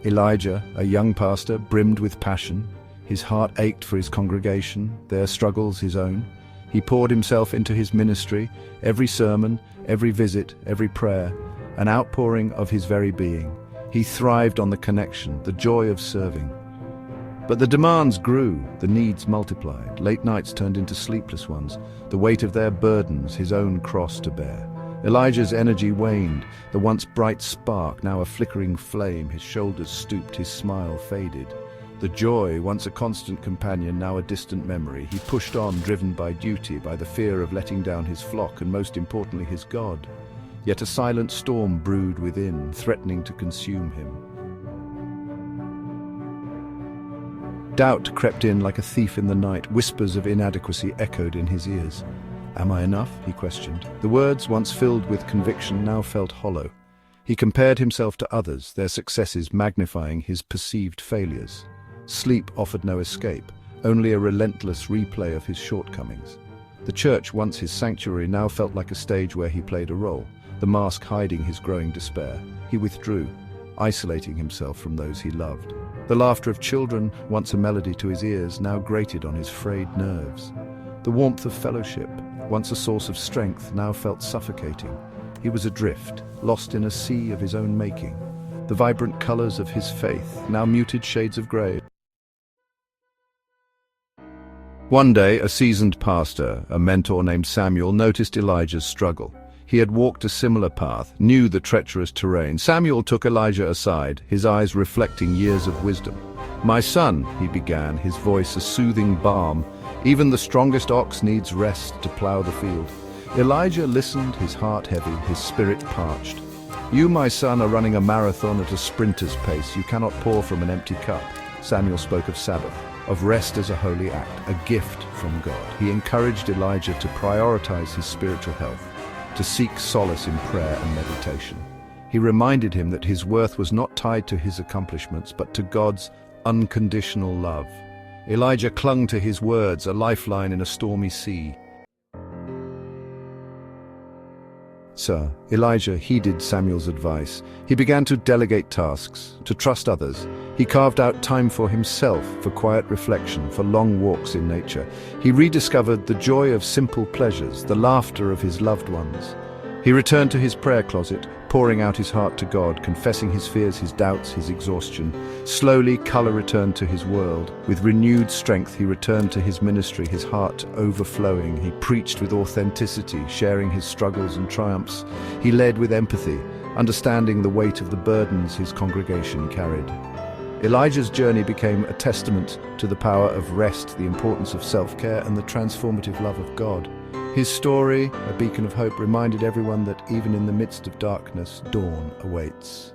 Elijah, a young pastor, brimmed with passion. His heart ached for his congregation, their struggles his own. He poured himself into his ministry, every sermon, every visit, every prayer, an outpouring of his very being. He thrived on the connection, the joy of serving. But the demands grew, the needs multiplied. Late nights turned into sleepless ones, the weight of their burdens, his own cross to bear. Elijah's energy waned, the once bright spark, now a flickering flame. His shoulders stooped, his smile faded. The joy, once a constant companion, now a distant memory. He pushed on, driven by duty, by the fear of letting down his flock, and most importantly his God. Yet a silent storm brewed within, threatening to consume him. Doubt crept in like a thief in the night. Whispers of inadequacy echoed in his ears. "Am I enough?" he questioned. The words, once filled with conviction, now felt hollow. He compared himself to others, their successes magnifying his perceived failures. Sleep offered no escape, only a relentless replay of his shortcomings. The church, once his sanctuary, now felt like a stage where he played a role, the mask hiding his growing despair. He withdrew, isolating himself from those he loved. The laughter of children, once a melody to his ears, now grated on his frayed nerves. The warmth of fellowship, once a source of strength, now felt suffocating. He was adrift, lost in a sea of his own making. The vibrant colors of his faith, now muted shades of gray. One day, a seasoned pastor, a mentor named Samuel, noticed Elijah's struggle. He had walked a similar path, knew the treacherous terrain. Samuel took Elijah aside, his eyes reflecting years of wisdom. "My son," he began, his voice a soothing balm, "even the strongest ox needs rest to plow the field." Elijah listened, his heart heavy, his spirit parched. "You, my son, are running a marathon at a sprinter's pace. You cannot pour from an empty cup." Samuel spoke of Sabbath, of rest as a holy act, a gift from God. He encouraged Elijah to prioritize his spiritual health, to seek solace in prayer and meditation. He reminded him that his worth was not tied to his accomplishments, but to God's unconditional love. Elijah clung to his words, a lifeline in a stormy sea. Elijah heeded Samuel's advice. He began to delegate tasks, to trust others. He carved out time for himself, for quiet reflection, for long walks in nature. He rediscovered the joy of simple pleasures, the laughter of his loved ones. He returned to his prayer closet, pouring out his heart to God, confessing his fears, his doubts, his exhaustion. Slowly, color returned to his world. With renewed strength, he returned to his ministry, his heart overflowing. He preached with authenticity, sharing his struggles and triumphs. He led with empathy, understanding the weight of the burdens his congregation carried. Elijah's journey became a testament to the power of rest, the importance of self-care, and the transformative love of God. His story, a beacon of hope, reminded everyone that even in the midst of darkness, dawn awaits.